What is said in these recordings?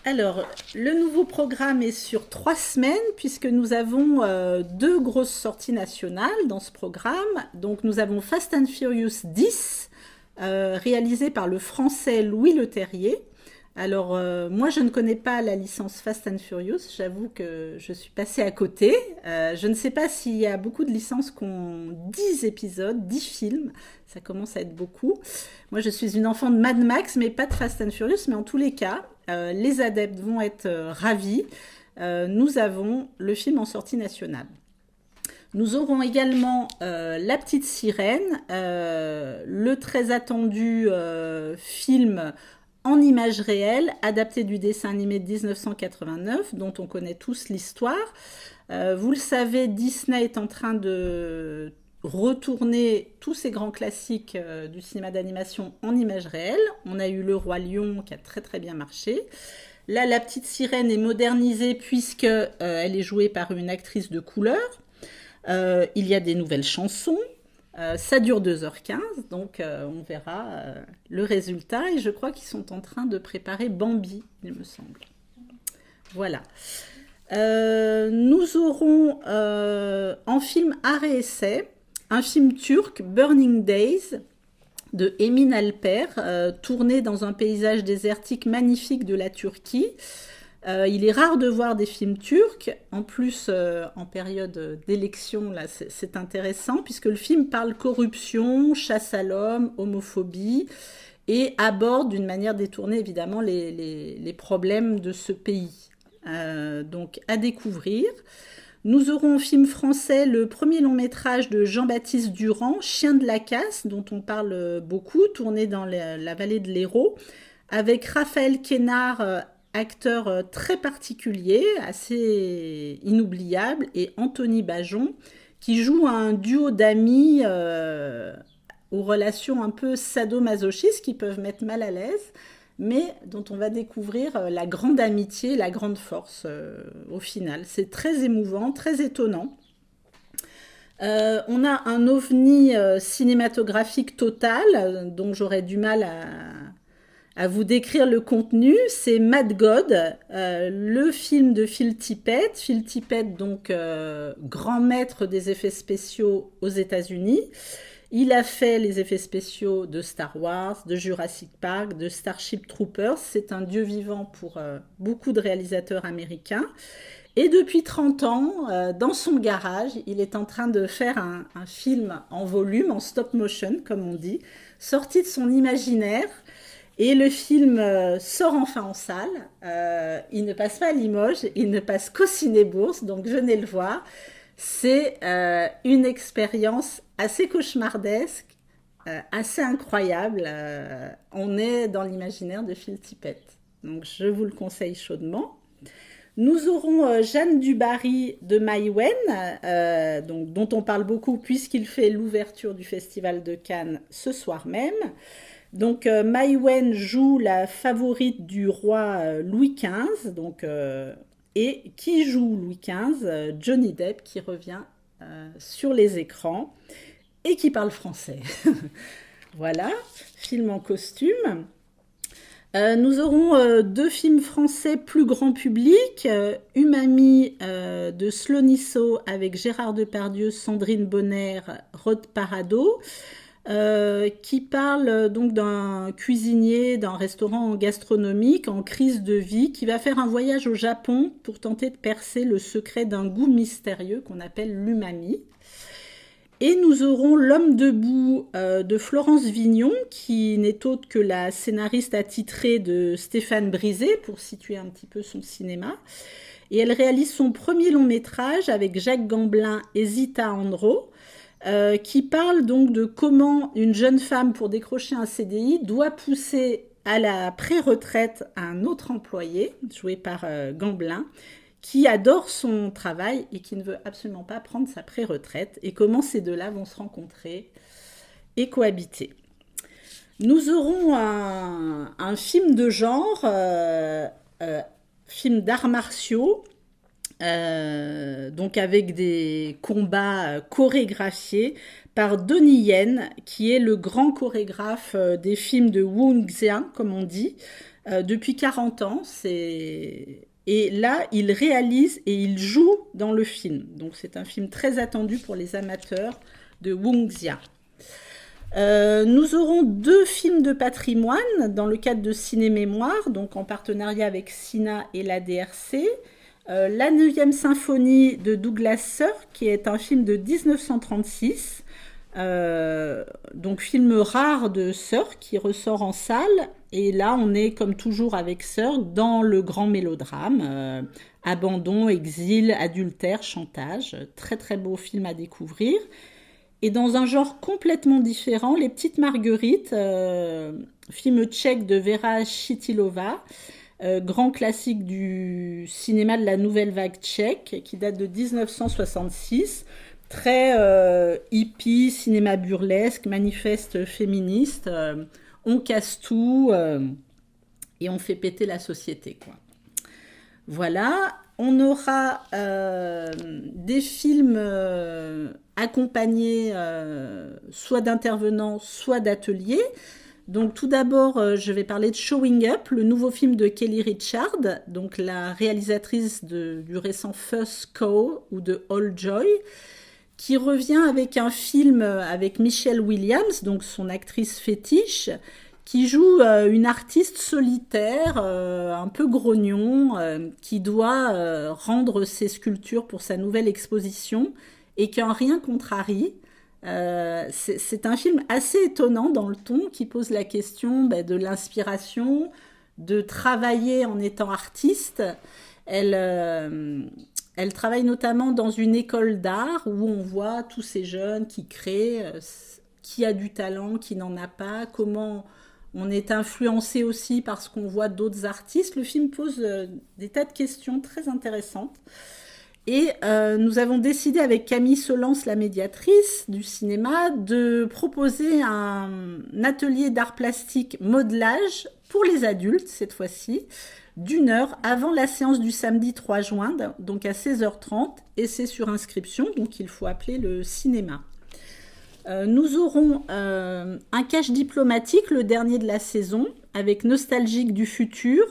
Alors, le nouveau programme est sur 3 semaines puisque nous avons deux grosses sorties nationales dans ce programme. Donc, nous avons Fast and Furious 10, réalisé par le français Louis Leterrier. Alors, moi, je ne connais pas la licence Fast and Furious. J'avoue que je suis passée à côté. Je ne sais pas s'il y a beaucoup de licences qui ont 10 épisodes, 10 films. Ça commence à être beaucoup. Moi, je suis une enfant de Mad Max, mais pas de Fast and Furious. Mais en tous les cas, les adeptes vont être ravis. Nous avons le film en sortie nationale. Nous aurons également La Petite Sirène, le très attendu film en images réelles, adapté du dessin animé de 1989, dont on connaît tous l'histoire. Vous le savez, Disney est en train de retourner tous ces grands classiques du cinéma d'animation en images réelles. On a eu Le Roi Lion qui a très très bien marché. Là, La Petite Sirène est modernisée puisque elle est jouée par une actrice de couleur. Il y a des nouvelles chansons. Ça dure 2h15, donc on verra le résultat. Et je crois qu'ils sont en train de préparer Bambi, il me semble. Voilà. Nous aurons en film art et essai un film turc, Burning Days, de Emin Alper, tourné dans un paysage désertique magnifique de la Turquie. Il est rare de voir des films turcs, en plus en période d'élection, là c'est intéressant, puisque le film parle corruption, chasse à l'homme, homophobie, et aborde d'une manière détournée évidemment les problèmes de ce pays. Donc à découvrir. Nous aurons en film français le premier long métrage de Jean-Baptiste Durand, Chien de la casse, dont on parle beaucoup, tourné dans la vallée de l'Hérault, avec Raphaël Quénard, acteur très particulier, assez inoubliable, et Anthony Bajon, qui joue un duo d'amis aux relations un peu sadomasochistes qui peuvent mettre mal à l'aise, mais dont on va découvrir la grande amitié, la grande force au final. C'est très émouvant, très étonnant. On a un ovni cinématographique total, dont j'aurais du mal à vous décrire le contenu. C'est Mad God, le film de Phil Tippett. Phil Tippett, donc grand maître des effets spéciaux aux États-Unis. Il a fait les effets spéciaux de Star Wars, de Jurassic Park, de Starship Troopers. C'est un dieu vivant pour beaucoup de réalisateurs américains. Et depuis 30 ans, dans son garage, il est en train de faire un film en volume, en stop motion, comme on dit, sorti de son imaginaire. Et le film sort enfin en salle. Il ne passe pas à Limoges, il ne passe qu'au Ciné-Bourse, donc venez le voir. C'est une expérience assez cauchemardesque, assez incroyable. On est dans l'imaginaire de Phil Tippett. Donc je vous le conseille chaudement. Nous aurons Jeanne Dubarry de Maïwenn, donc, dont on parle beaucoup puisqu'il fait l'ouverture du Festival de Cannes ce soir même. Donc Maïwenn joue la favorite du roi Louis XV, donc, et qui joue Louis XV, Johnny Depp, qui revient sur les écrans et qui parle français. Voilà, film en costume. Nous aurons deux films français plus grand public, Umami de Slonisso avec Gérard Depardieu, Sandrine Bonner, Rod Parado, qui parle donc d'un cuisinier d'un restaurant gastronomique en crise de vie qui va faire un voyage au Japon pour tenter de percer le secret d'un goût mystérieux qu'on appelle l'umami. Et nous aurons L'Homme debout de Florence Vignon, qui n'est autre que la scénariste attitrée de Stéphane Brisé, pour situer un petit peu son cinéma. Et elle réalise son premier long métrage avec Jacques Gamblin et Zita Andro, qui parle donc de comment une jeune femme, pour décrocher un CDI, doit pousser à la pré-retraite un autre employé, joué par Gamblin, qui adore son travail et qui ne veut absolument pas prendre sa pré-retraite, et comment ces deux-là vont se rencontrer et cohabiter. Nous aurons un film de genre, film d'arts martiaux, donc avec des combats chorégraphiés par Donnie Yen, qui est le grand chorégraphe des films de Wu Xia, comme on dit, depuis 40 ans. Et là, il réalise et il joue dans le film. Donc c'est un film très attendu pour les amateurs de Wuxia. Nous aurons 2 films de patrimoine dans le cadre de Ciné-Mémoire, donc en partenariat avec Sina et la DRC. La 9e symphonie de Douglas Sirk, qui est un film de 1936, donc film rare de Sirk qui ressort en salle. Et là, on est comme toujours avec Sirk dans le grand mélodrame, abandon, exil, adultère, chantage. Très très beau film à découvrir. Et dans un genre complètement différent, Les Petites Marguerites, film tchèque de Vera Chytilova, grand classique du cinéma de la nouvelle vague tchèque, qui date de 1966, très hippie, cinéma burlesque, manifeste féministe, on casse tout et on fait péter la société, quoi. Voilà, on aura des films accompagnés soit d'intervenants, soit d'ateliers. Donc tout d'abord, je vais parler de Showing Up, le nouveau film de Kelly Richard, donc la réalisatrice du récent First Cow ou de All Joy, qui revient avec un film avec Michelle Williams, donc son actrice fétiche, qui joue une artiste solitaire, un peu grognon, qui doit rendre ses sculptures pour sa nouvelle exposition et qui en rien contrarie. C'est un film assez étonnant dans le ton, qui pose la question de l'inspiration, de travailler en étant artiste. Elle travaille notamment dans une école d'art où on voit tous ces jeunes qui créent, qui a du talent, qui n'en a pas, comment on est influencé aussi par ce qu'on voit d'autres artistes. Le film pose des tas de questions très intéressantes. Et nous avons décidé avec Camille Solans, la médiatrice du cinéma, de proposer un atelier d'art plastique modelage pour les adultes, cette fois-ci, d'1 heure avant la séance du samedi 3 juin, donc à 16h30, et c'est sur inscription, donc il faut appeler le cinéma. Nous aurons un cache diplomatique, le dernier de la saison, avec Nostalgique du futur,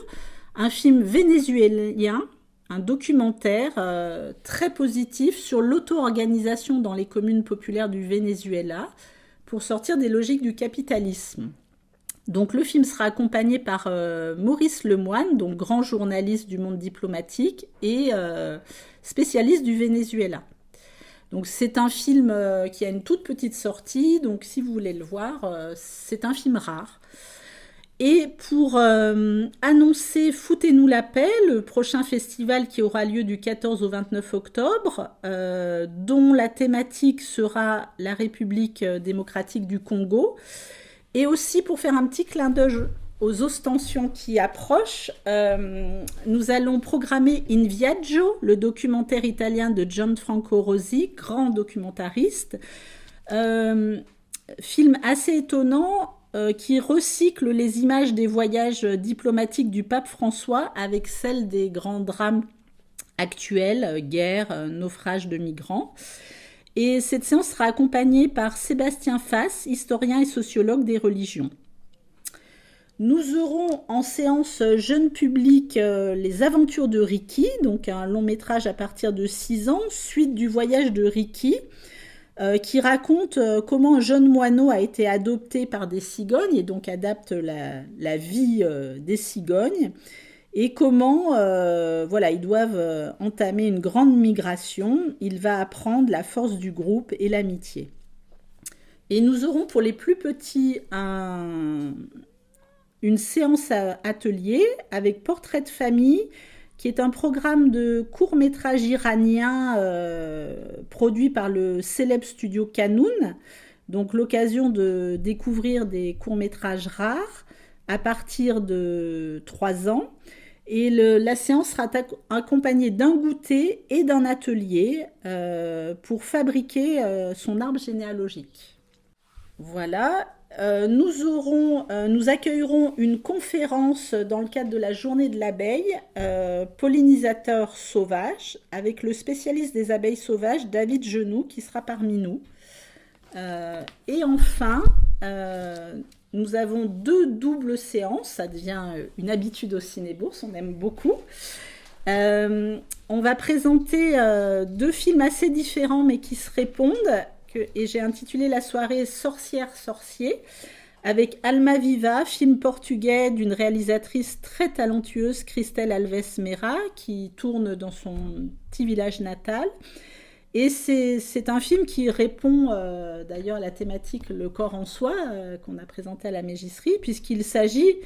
un film vénézuélien, un documentaire très positif sur l'auto-organisation dans les communes populaires du Venezuela pour sortir des logiques du capitalisme. Donc le film sera accompagné par Maurice Lemoine, donc grand journaliste du monde diplomatique et spécialiste du Venezuela. Donc c'est un film qui a une toute petite sortie, donc si vous voulez le voir, c'est un film rare. Et pour annoncer Foutez-nous la paix, le prochain festival qui aura lieu du 14 au 29 octobre, dont la thématique sera la République démocratique du Congo, et aussi pour faire un petit clin d'œil aux ostensions qui approchent, nous allons programmer In Viaggio, le documentaire italien de Gianfranco Rosi, grand documentariste. Film assez étonnant qui recycle les images des voyages diplomatiques du pape François avec celles des grands drames actuels, guerre, naufrage de migrants. Et cette séance sera accompagnée par Sébastien Fass, historien et sociologue des religions. Nous aurons en séance jeune public Les aventures de Ricky, donc un long métrage à partir de 6 ans, suite du voyage de Ricky, qui raconte comment un jeune moineau a été adopté par des cigognes et donc adapte la vie des cigognes, et comment ils doivent entamer une grande migration. Il va apprendre la force du groupe et l'amitié. Et nous aurons pour les plus petits une séance à atelier avec Portrait de famille, qui est un programme de court-métrage iranien produit par le célèbre studio Kanoun. Donc l'occasion de découvrir des courts-métrages rares à partir de 3 ans. Et la séance sera accompagnée d'un goûter et d'un atelier pour fabriquer son arbre généalogique. Voilà. Nous accueillerons une conférence dans le cadre de la journée de l'abeille, pollinisateur sauvage, avec le spécialiste des abeilles sauvages, David Genoux, qui sera parmi nous. Et enfin, nous avons 2 doubles séances, ça devient une habitude au Ciné-Bourse, on aime beaucoup. On va présenter 2 films assez différents mais qui se répondent, et j'ai intitulé la soirée Sorcière-Sorcier, avec Almaviva, film portugais d'une réalisatrice très talentueuse, Cristel Alves Meira, qui tourne dans son petit village natal. Et c'est un film qui répond d'ailleurs à la thématique Le corps en soi qu'on a présenté à la Mégisserie, puisqu'il s'agit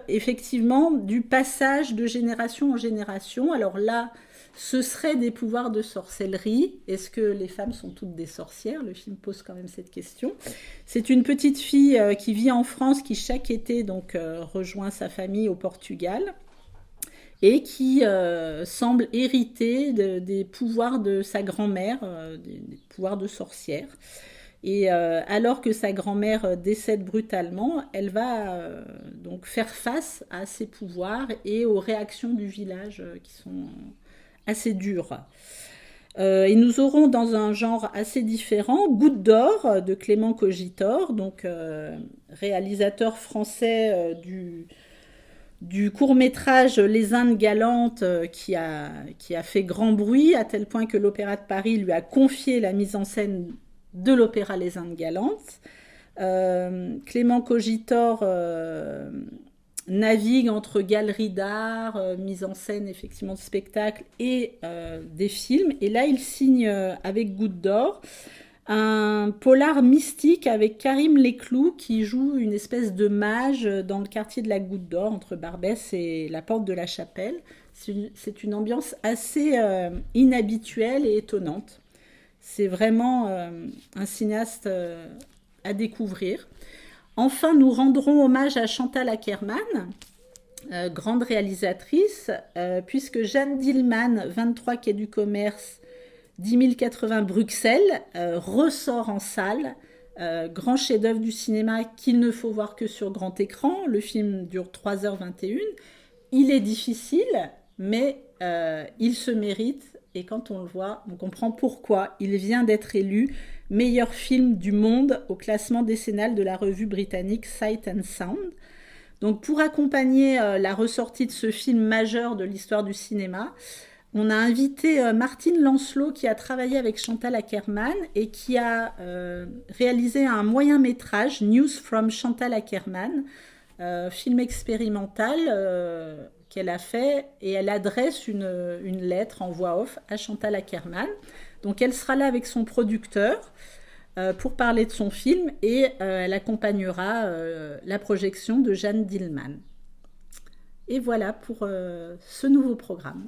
effectivement du passage de génération en génération. Alors là, ce serait des pouvoirs de sorcellerie. Est-ce que les femmes sont toutes des sorcières? Le film pose quand même cette question. C'est une petite fille qui vit en France, qui chaque été donc rejoint sa famille au Portugal et qui semble hériter des pouvoirs de sa grand-mère, des pouvoirs de sorcière. Et alors que sa grand-mère décède brutalement, elle va donc faire face à ses pouvoirs et aux réactions du village qui sont assez dures. Et nous aurons dans un genre assez différent Goutte d'or de Clément Cogitor, donc réalisateur français du court-métrage Les Indes galantes qui a fait grand bruit, à tel point que l'Opéra de Paris lui a confié la mise en scène de l'opéra Les Indes galantes. Clément Cogitor navigue entre galeries d'art, mise en scène effectivement de spectacles et des films. Et là, il signe avec Goutte d'or un polar mystique avec Karim Leclou qui joue une espèce de mage dans le quartier de la Goutte d'Or entre Barbès et la Porte de la Chapelle. C'est une ambiance assez inhabituelle et étonnante. C'est vraiment un cinéaste à découvrir. Enfin, nous rendrons hommage à Chantal Akerman, grande réalisatrice, puisque Jeanne Dillman, 23 quai du Commerce, 10 080 Bruxelles, ressort en salle. Grand chef-d'œuvre du cinéma qu'il ne faut voir que sur grand écran. Le film dure 3h21. Il est difficile, mais il se mérite. Et quand on le voit, on comprend pourquoi il vient d'être élu meilleur film du monde au classement décennal de la revue britannique Sight and Sound. Donc pour accompagner la ressortie de ce film majeur de l'histoire du cinéma, on a invité Martine Lancelot qui a travaillé avec Chantal Akerman et qui a réalisé un moyen métrage, News from Chantal Akerman, film expérimental qu'elle a fait, et elle adresse une lettre en voix off à Chantal Akerman. Donc elle sera là avec son producteur pour parler de son film, et elle accompagnera la projection de Jeanne Dillman. Et voilà pour ce nouveau programme.